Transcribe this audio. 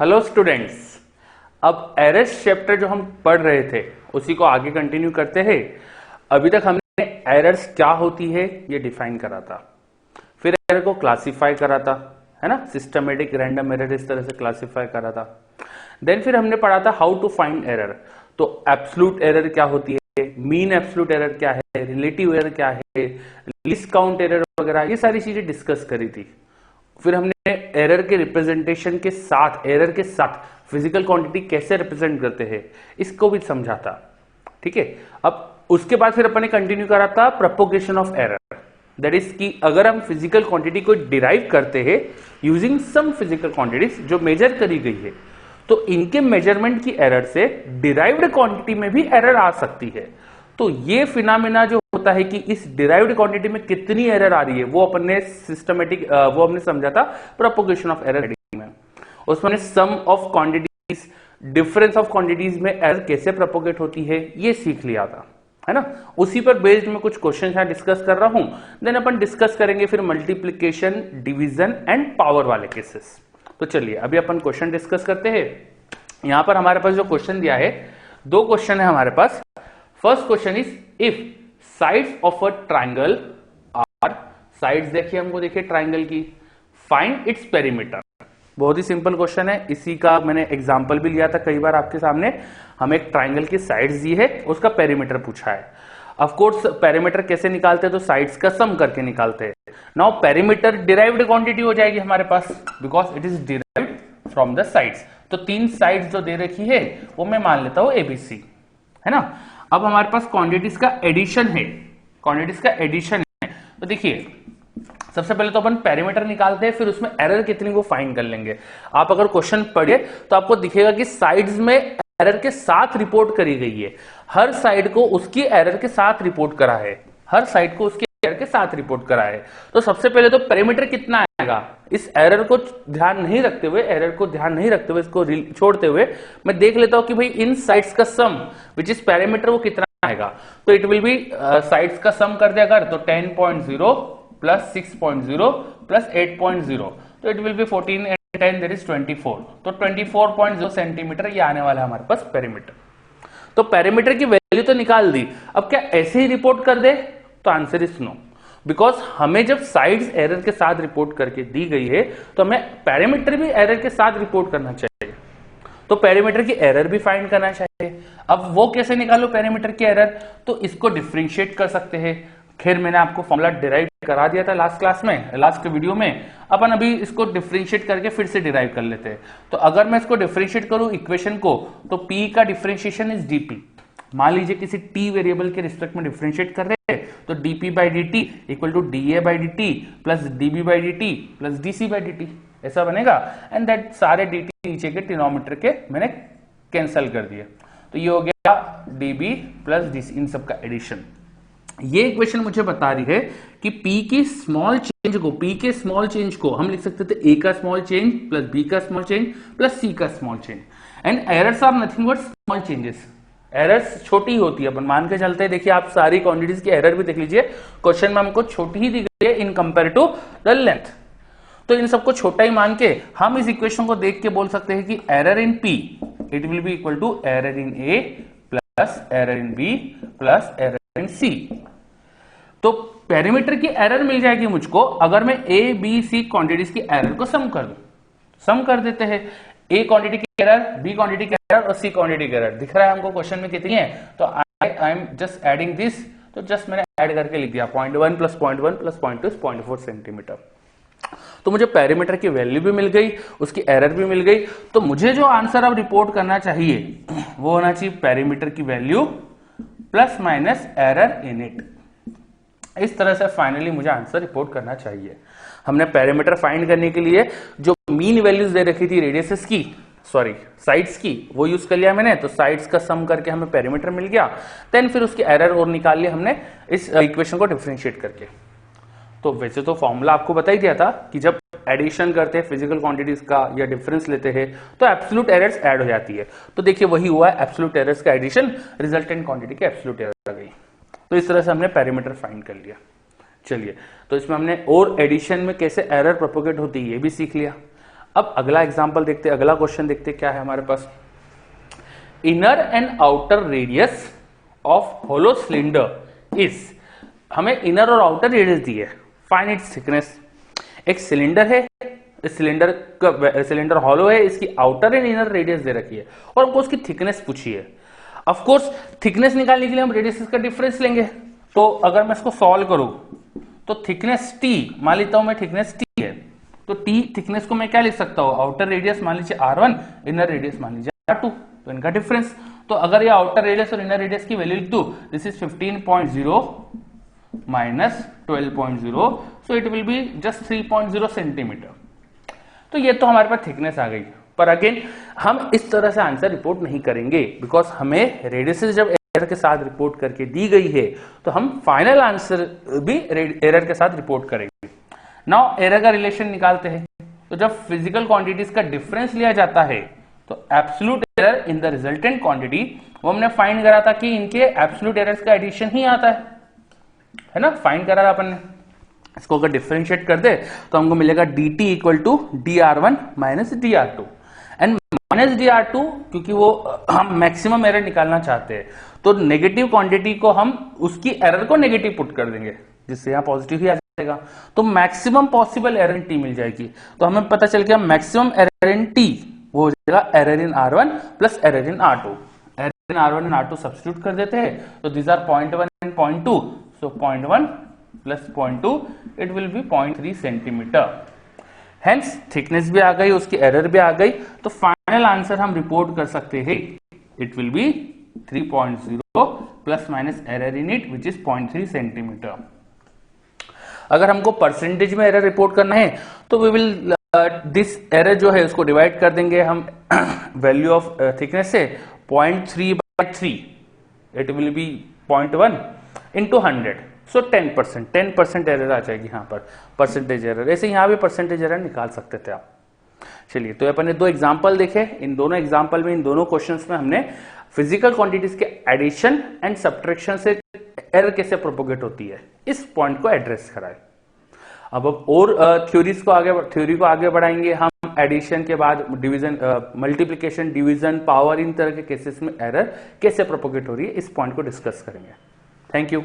Hello students, अब errors chapter जो हम पढ़ रहे थे उसी को आगे कंटिन्यू करते हैं। अभी तक हमने एरर्स क्या होती है ये डिफाइन करा था, फिर एरर को क्लासिफाई करा था, है ना, सिस्टमेटिक रैंडम एरर इस तरह से क्लासिफाई करा था। देन फिर हमने पढ़ा था हाउ टू फाइंड एरर। तो एब्सोल्यूट एरर क्या होती है, मीन एब्सोल्यूट एरर क्या है, रिलेटिव एरर क्या है, लीस्ट काउंट एरर वगैरह, ये सारी चीजें डिस्कस करी थी। फिर हमने एरर के रिप्रेजेंटेशन के साथ, एरर के साथ फिजिकल क्वांटिटी कैसे रिप्रेजेंट करते हैं इसको भी समझा था। ठीक है, अब उसके बाद फिर अपन ने कंटिन्यू करा था propagation of error. That is कि अगर हम फिजिकल क्वांटिटी को डिराइव करते हैं यूजिंग सम फिजिकल क्वांटिटीज जो मेजर करी गई है, तो इनके मेजरमेंट की एरर से डिराइव्ड क्वांटिटी में भी एरर आ सकती है। तो ये फिनोमेना जो होता है कि इस डिराइव्ड क्वांटिटी में कितनी एरर आ रही है, वो अपन ने सिस्टमेटिक वो हमने समझा था प्रोपोगेशन ऑफ एरर में। उसमें sum of quantities, difference of quantities में एरर कैसे प्रोपोगेट होती है ये सीख लिया था, है ना। उसी पर बेस्ड में कुछ क्वेश्चन यहां डिस्कस कर रहा हूं। देन अपन डिस्कस करेंगे फिर मल्टीप्लीकेशन, डिवीजन एंड पावर वाले केसेस। तो चलिए अभी अपन क्वेश्चन डिस्कस करते हैं। यहां पर हमारे पास जो क्वेश्चन दिया है, दो क्वेश्चन है हमारे पास। First question is if sides of a triangle are, sides देखिए हमको, देखिए ट्राइंगल की, फाइंड इट्स पेरीमीटर। बहुत ही सिंपल क्वेश्चन है, इसी का मैंने एग्जांपल भी लिया था कई बार आपके सामने। हमें एक ट्राइंगल की साइड्स दी है, उसका पेरीमीटर पूछा है। ऑफ कोर्स पेरीमीटर कैसे निकालते हैं, तो साइड्स का सम करके निकालते हैं। नाउ पेरीमीटर डिराइव्ड क्वांटिटी हो जाएगी हमारे पास, because it is derived from the sides. तो तीन साइड्स जो दे रखी है वो मैं मान लेता हूं एबीसी, है ना। अब हमारे पास क्वांटिटीज का एडिशन है, क्वांटिटीज का एडिशन है। तो देखिए सबसे पहले तो अपन पेरीमीटर निकालते हैं, फिर उसमें एरर कितनी वो फाइंड कर लेंगे। आप अगर क्वेश्चन पढ़िए तो आपको दिखेगा कि साइड्स में एरर के साथ रिपोर्ट करी गई है। हर साइड को उसकी एरर के साथ रिपोर्ट करा है, हर साइड को उसकी एरर के साथ रिपोर्ट करा है। तो सबसे पहले तो पेरीमीटर कितना आएगा, इस एरर को ध्यान नहीं रखते हुए, इसको छोड़ते हुए मैं देख लेता हूं कि भाई इन साइड्स का सम विच इज पेरीमीटर वो कितना आएगा। तो इट विल बी साइड्स का सम कर दिया अगर, तो 10.0 प्लस 6.0 प्लस 8.0, तो it will B 14 and 10 that is 24। तो 24.0 सेंटीमीटर ये आने वाला है हमारे पास पेरीमीटर। तो पेरीमीटर की वैल्यू तो निकाल दी, अब क्या ऐसे ही रिपोर्ट कर दे, तो आंसर इज नो। बिकॉज हमें जब साइड्स एरर के साथ रिपोर्ट करके दी गई है तो हमें पेरीमीटर भी एरर के साथ रिपोर्ट करना चाहिए। तो पेरीमीटर की एरर भी फाइंड करना चाहिए। अब वो कैसे निकालो पेरीमीटर की एरर, तो इसको डिफरेंशिएट कर सकते हैं। खैर मैंने आपको फॉर्मूला डिराइव करा दिया था लास्ट क्लास में, लास्ट वीडियो में। अपन अभी इसको डिफरेंशिएट करके फिर से डिराइव कर लेते हैं। तो अगर मैं इसको डिफरेंशिएट करूं इक्वेशन को, तो p का डिफरेंशिएशन इज dp। मान लीजिए किसी t वेरिएबल के रिस्पेक्ट में डिफरेंशिएट कर रहे हैं, तो dp by dt equal to da by dt plus db by dt plus dc by dt, ऐसा बनेगा। एंड दैट सारे dt नीचे के डिनोमिनेटर के मैंने कैंसिल कर दिए, तो ये हो गया db प्लस dc, इन सब का एडिशन। ये इक्वेशन मुझे बता रही है कि p की स्मॉल चेंज को, p के स्मॉल चेंज को हम लिख सकते थे a का स्मॉल चेंज प्लस b का स्मॉल चेंज प्लस c का small change. And errors are nothing but small changes. Errors छोटी होती है, अपन मान के चलते हैं। देखिए आप सारी क्वांटिटीज की एरर भी देख लीजिए, क्वेश्चन में हमको छोटी ही दी गई है in compare to the length. तो इन सबको छोटा ही मान के हम इस इक्वेशन को देख के बोल सकते हैं कि error in p it will be equal to error in a plus error in b plus error in c। तो पेरीमीटर की एरर मिल जाएगी मुझको अगर मैं a b c क्वांटिटीज की एरर को सम कर दूं। सम कर देते हैं, a क्वांटिटी की एरर, b क्वांटिटी की एरर और c क्वांटिटी की एरर। दिख रहा है हमको क्वेश्चन में कितनी है, तो I am just adding this. तो जस्ट मैंने ऐड करके लिख दिया 0.1 प्लस 0.1 प्लस 0.2 0.4 सेंटीमीटर। तो मुझे पेरीमीटर की वैल्यू भी मिल गई, उसकी एरर भी मिल गई। तो मुझे जो आंसर अब रिपोर्ट करना चाहिए वो होना चाहिए पेरीमीटर की value plus minus error in it. इस तरह से फाइनली मुझे आंसर रिपोर्ट करना चाहिए। हमने पेरीमीटर फाइंड करने के लिए जो मीन वैल्यूज दे रखी थी रेडियसेस की, सॉरी साइड्स की, वो यूज कर लिया मैंने। तो साइड्स का सम करके हमें पेरीमीटर मिल गया। देन फिर उसकी एरर और निकाल लिया हमने इस इक्वेशन को डिफरेंशिएट करके। तो वैसे तो फॉर्मूला आपको बता ही दिया था कि जब एडिशन करते हैं फिजिकल क्वांटिटीज का या डिफरेंस लेते हैं तो एब्सोल्यूट एरर्स ऐड हो जाती है। तो देखिए वही हुआ, एब्सोल्यूट एरर्स का एडिशन, रिजल्टेंट क्वांटिटी की एब्सोल्यूट एरर आ गई। तो इस तरह से हमने पेरीमीटर फाइंड कर लिया। चलिए, तो इसमें हमने और एडिशन में कैसे एरर प्रोपोगेट होती है ये भी सीख लिया। अब अगला एग्जांपल देखते, अगला क्वेश्चन देखते क्या है हमारे पास। Inner and outer radius of hollow cylinder is, हमें इनर और आउटर रेडियस दी है, फाइंड इट्स थिकनेस। एक सिलेंडर है, इस सिलेंडर का सिलेंडर हॉलो है, इसकी आउटर एंड इनर रेडियस दे रखी है और हमको उसकी थिकनेस पूछी है। ऑफ कोर्स थिकनेस निकालने के लिए हम रेडियस का डिफरेंस लेंगे। तो अगर मैं इसको सॉल्व करूं तो थिकनेस टी मान लेता हूं मैं, थिकनेस टी है, तो टी थिकनेस को मैं क्या लिख सकता हूं, आउटर रेडियस मान लीजिए R1, इनर रेडियस मान लीजिए R2, तो इनका डिफरेंस। तो अगर ये आउटर रेडियस और इनर रेडियस की वैल्यू लिख दूं, this is 15.0 minus 12.0, so it will be just 3.0 centimetre. तो ये तो हमारे पास थिकनेस आ गई, पर अगेन हम इस तरह से आंसर रिपोर्ट नहीं करेंगे, बिकॉज हमें रेडियस जब एरर के साथ रिपोर्ट करके दी गई है तो हम फाइनल आंसर भी एरर के साथ रिपोर्ट करेंगे। नाउ एरर का रिलेशन निकालते हैं। तो जब फिजिकल क्वांटिटीज का डिफरेंस लिया जाता है तो absolute error in the resultant quantity, वो हमने फाइंड करा था कि इनके एब्सोल्यूट एरर्स का एडिशन ही आता है ना, फाइंड करा था अपन ने। इसको अगर डिफरेंशिएट कर दे तो हमको मिलेगा dt equal to dr1 minus dr2 and minus dr2, क्योंकि वो हम मैक्सिमम एरर निकालना चाहते हैं तो नेगेटिव क्वांटिटी को हम उसकी एरर को नेगेटिव पुट कर देंगे, जिससे यहाँ पॉजिटिव ही आ जाएगा, तो maximum possible error in T मिल जाएगी। तो हमें पता चल गया मैक्सिमम एरर इन टी वो हो जाएगा error in R1 plus error in R2। Error in R1 and R2 substitute कर देते हैं तो these are 0.1 and 0.2, so 0.1 plus 0.2 it will be 0.3 centimetre. Hence thickness भी आ गई, उसकी एरर भी आ गई, तो फाइनल आंसर हम रिपोर्ट कर सकते हैं it will B 3.0 plus minus error in it which is 0.3 centimetre. अगर हमको परसेंटेज में एरर रिपोर्ट करना है तो वी विल दिस एरर जो है उसको डिवाइड कर देंगे हम वैल्यू ऑफ थिकनेस से 0.3/3, it will be 0.1 into 100, so 10% error आ जाएगी यहाँ पर, परसेंटेज एरर। ऐसे यहाँ भी परसेंटेज एरर निकाल सकते थे आप। चलिए, तो अपन ने दो एग्जाम्पल देखे, इन दोनों एग्जाम्पल में, इन दोनों क्वेश्चंस में हमने फिजिकल क्वांटिटीज के एडिशन एंड सब्ट्रैक्शन से एरर कैसे प्रोपोगेट होती है इस पॉइंट को एड्रेस कराए। अब और थ्योरी को आगे बढ़ाएंगे हम, एडिशन के बाद डिवीजन, मल्टीप्लिकेशन, डिवीजन, पावर, इन तरह के केसेस में एरर कैसे प्रोपोगेट हो रही है इस पॉइंट को डिस्कस करेंगे। Thank you.